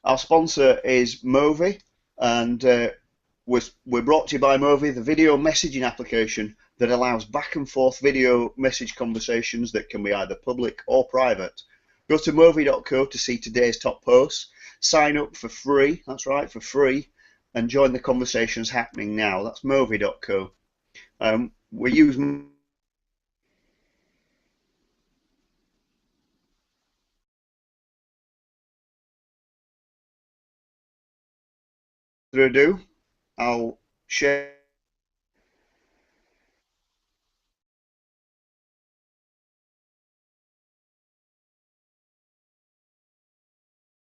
Our sponsor is Movi, and we're brought to you by Movi, the video messaging application that allows back and forth video message conversations that can be either public or private. Go to movi.co to see today's top posts. Sign up for free, that's right, for free, and join the conversations happening now. That's movi.co. We use ado. I'll share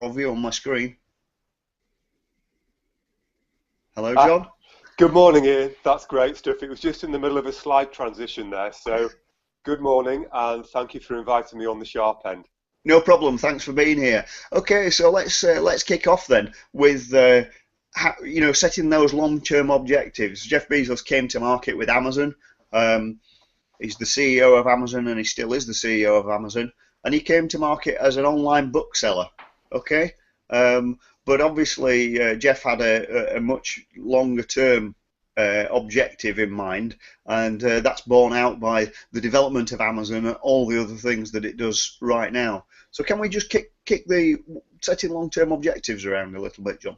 of you on my screen. Hello, John. Good morning, Ian. That's great stuff. It was just in the middle of a slide transition there. So good morning, and thank you for inviting me on the sharp end. No problem. Thanks for being here. Okay, so let's kick off then with setting those long-term objectives. Jeff Bezos came to market with Amazon. He's the CEO of Amazon, and he still is the CEO of Amazon. And he came to market as an online bookseller. Okay, but obviously Jeff had a much longer-term objective in mind, and that's borne out by the development of Amazon and all the other things that it does right now. So can we just kick the setting long-term objectives around a little bit, John?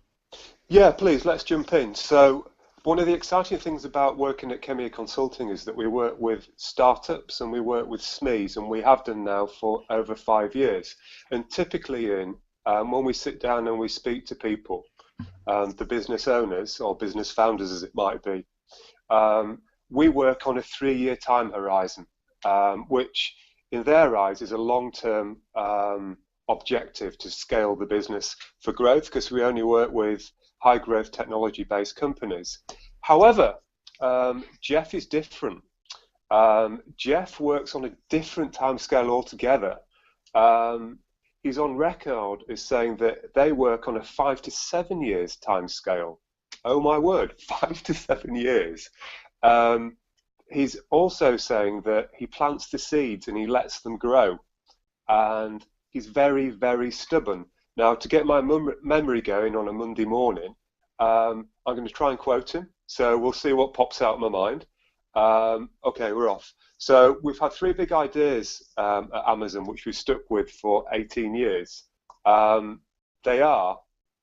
Yeah, please, let's jump in. So one of the exciting things about working at Khemeia Consulting is that we work with startups and we work with SMEs, and we have done now for over 5 years. And typically, Ian, when we sit down and we speak to people, the business owners or business founders as it might be, we work on a 3-year time horizon, which in their eyes is a long-term objective to scale the business for growth, because we only work with high growth technology based companies. However, Jeff is different. Jeff works on a different time scale altogether. He's on record as saying that they work on a 5 to 7 years time scale. Oh my word, 5 to 7 years. He's also saying that he plants the seeds and he lets them grow. And he's very, very stubborn. Now, to get my memory going on a Monday morning, I'm going to try and quote him. So we'll see what pops out of my mind. Okay, we're off. So we've had 3 big ideas at Amazon, which we've stuck with for 18 years. They are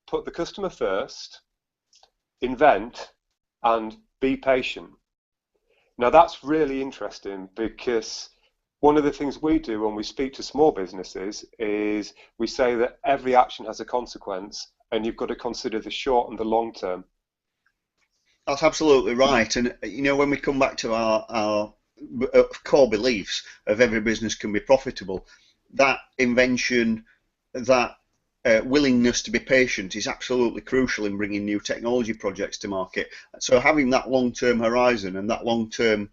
put the customer first, invent, and be patient. Now that's really interesting, because one of the things we do when we speak to small businesses is we say that every action has a consequence, and you've got to consider the short and the long term. That's absolutely right. And when we come back to our core beliefs of every business can be profitable, that invention, that willingness to be patient is absolutely crucial in bringing new technology projects to market. So having that long-term horizon and that long-term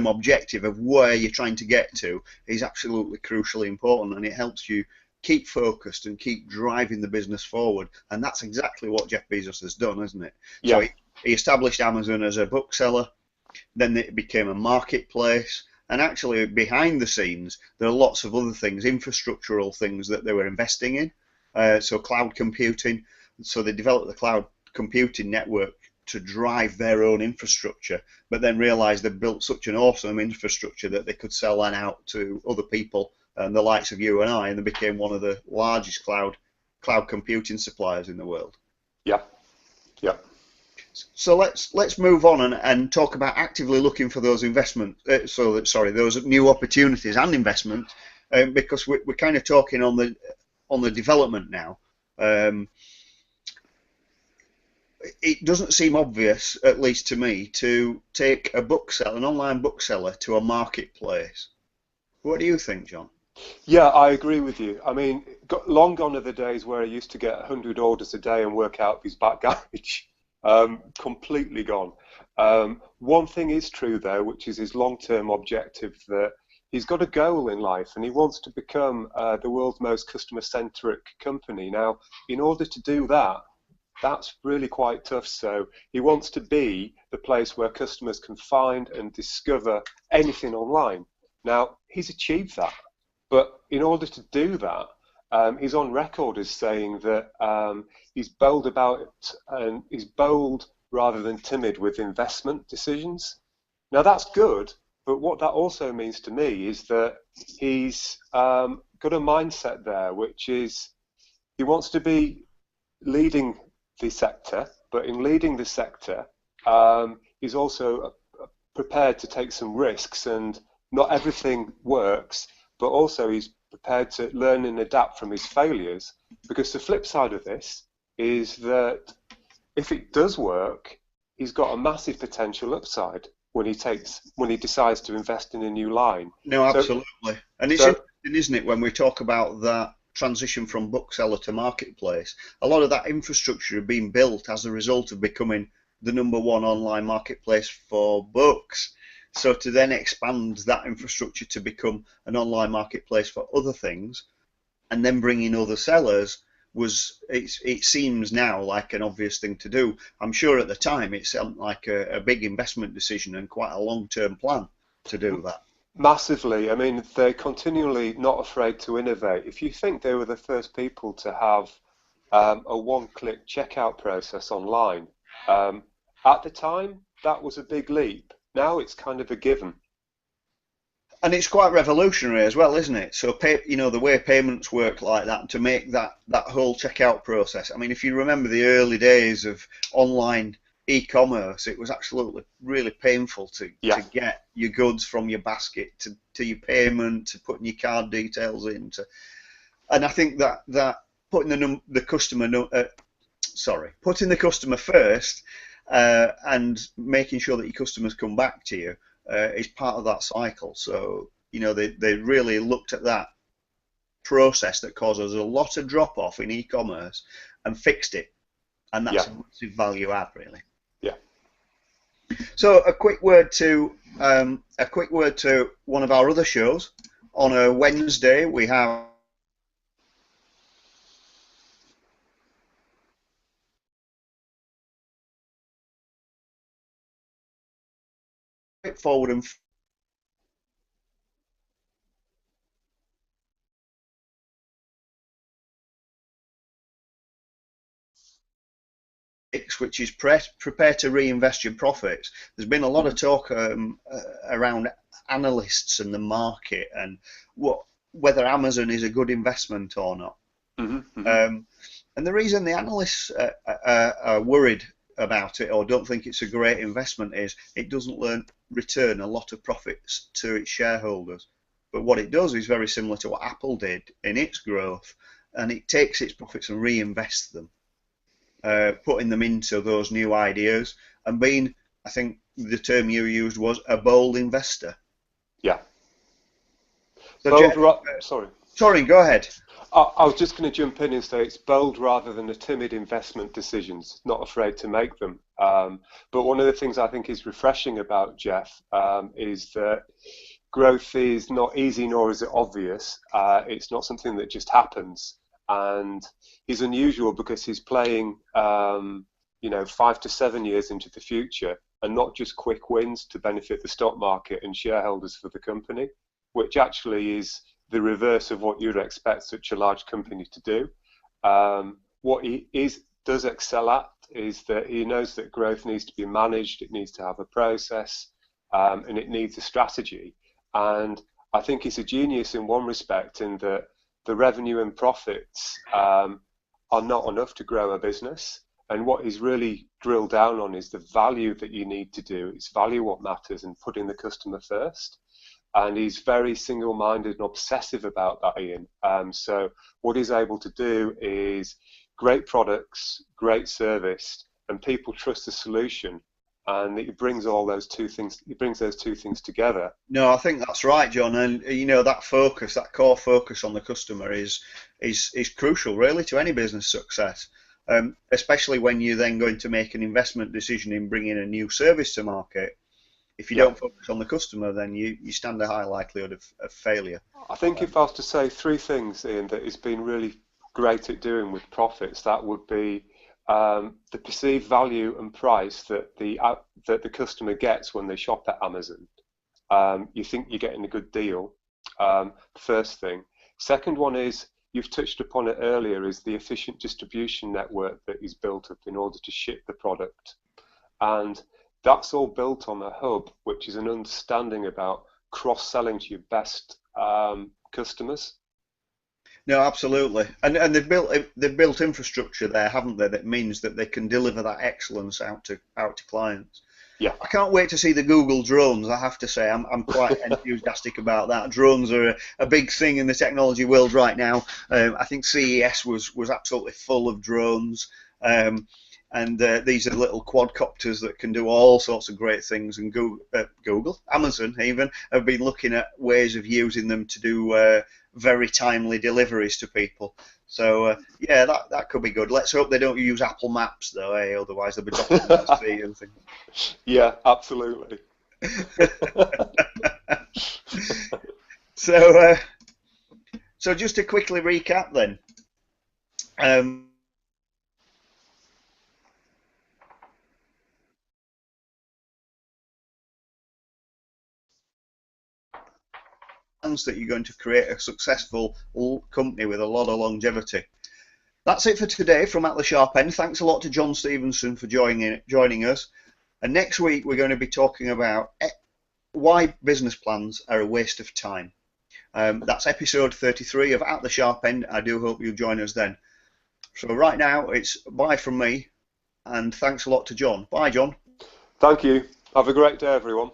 objective of where you're trying to get to is absolutely crucially important, and it helps you keep focused and keep driving the business forward. And that's exactly what Jeff Bezos has done, isn't it? Yeah. So he established Amazon as a bookseller, then it became a marketplace, and actually behind the scenes there are lots of other things, infrastructural things that they were investing in. So cloud computing, so they developed the cloud computing network to drive their own infrastructure, but then realized they'd built such an awesome infrastructure that they could sell that out to other people, and the likes of you and I, and they became one of the largest cloud computing suppliers in the world. Yeah, yeah. So let's move on and talk about actively looking for those those new opportunities and investment, because we're kind of talking on the development now. It doesn't seem obvious, at least to me, to take an online bookseller to a marketplace. What do you think, John? Yeah, I agree with you. I mean, long gone are the days where I used to get 100 orders a day and work out of his back garage. Completely gone. One thing is true though, which is his long-term objective, that he's got a goal in life and he wants to become the world's most customer-centric company. Now, in order to do that, that's really quite tough. So he wants to be the place where customers can find and discover anything online. Now, he's achieved that. But in order to do that, he's on record as saying that he's bold about it, and he's bold rather than timid with investment decisions. Now that's good, but what that also means to me is that he's got a mindset there, which is he wants to be leading the sector, but in leading the sector, he's also prepared to take some risks, and not everything works, but also he's prepared to learn and adapt from his failures, because the flip side of this is that if it does work, he's got a massive potential upside when he decides to invest in a new line. No, absolutely. And it's interesting, isn't it, when we talk about that transition from bookseller to marketplace, a lot of that infrastructure had been built as a result of becoming the #1 online marketplace for books. So to then expand that infrastructure to become an online marketplace for other things, and then bring in other sellers, it seems now like an obvious thing to do. I'm sure at the time it sounded like a big investment decision and quite a long-term plan to do that. Massively. I mean, they're continually not afraid to innovate. If you think they were the first people to have a one-click checkout process online, at the time, that was a big leap. Now it's kind of a given. And it's quite revolutionary as well, isn't it? So, the way payments work like that, to make that whole checkout process. I mean, if you remember the early days of online e-commerce, it was absolutely really painful to get your goods from your basket to your payment, to putting your card details in. And I think that putting putting the customer first and making sure that your customers come back to you is part of that cycle. So, they really looked at that process that causes a lot of drop off in e-commerce and fixed it, and that's a massive value add, really. Yeah. So a quick word to one of our other shows. On a Wednesday, we have forward and which is prepare to reinvest your profits. There's been a lot of talk around analysts and the market and whether Amazon is a good investment or not. And the reason the analysts are worried about it or don't think it's a great investment is it doesn't return a lot of profits to its shareholders. But what it does is very similar to what Apple did in its growth, and it takes its profits and reinvests them, putting them into those new ideas and being, I think the term you used was, a bold investor. Yeah. So sorry, go ahead. I was just going to jump in and say it's bold rather than a timid investment decisions, not afraid to make them. But one of the things I think is refreshing about Jeff is that growth is not easy, nor is it obvious. It's not something that just happens. And he's unusual because he's playing, 5 to 7 years into the future, and not just quick wins to benefit the stock market and shareholders for the company, which actually is the reverse of what you'd expect such a large company to do. What he does excel at is that he knows that growth needs to be managed, it needs to have a process, and it needs a strategy. And I think he's a genius in one respect, in that the revenue and profits are not enough to grow a business. And what he's really drilled down on is the value that you need to do. It's value what matters, and putting the customer first. And he's very single-minded and obsessive about that, Ian. So what he's able to do is great products, great service, and people trust the solution. And he brings those two things together. No, I think that's right, John. And that focus, that core focus on the customer is crucial, really, to any business success. Especially when you're then going to make an investment decision in bringing a new service to market. If you don't focus on the customer, then you stand a high likelihood of failure. I think if I was to say three things, Ian, that he's been really great at doing with profits, that would be the perceived value and price that the customer gets when they shop at Amazon. You think you're getting a good deal, first thing. Second one is you've touched upon it earlier, is the efficient distribution network that is built up in order to ship the product. And that's all built on a hub, which is an understanding about cross-selling to your best customers. No, absolutely, and they've built infrastructure there, haven't they? That means that they can deliver that excellence out to clients. Yeah. I can't wait to see the Google drones. I have to say, I'm quite enthusiastic about that. Drones are a big thing in the technology world right now. I think CES was absolutely full of drones. And these are little quadcopters that can do all sorts of great things. And Google, Amazon even, have been looking at ways of using them to do very timely deliveries to people. So yeah, that could be good. Let's hope they don't use Apple Maps though, eh? Otherwise they'll be dropping their feet and things. Yeah, absolutely. So just to quickly recap then. That you're going to create a successful company with a lot of longevity. That's it for today from At the Sharp End. Thanks a lot to Jon Stephenson for joining us. And next week we're going to be talking about why business plans are a waste of time. That's episode 33 of At the Sharp End. I do hope you'll join us then. So right now it's bye from me, and thanks a lot to Jon. Bye, Jon. Thank you. Have a great day, everyone.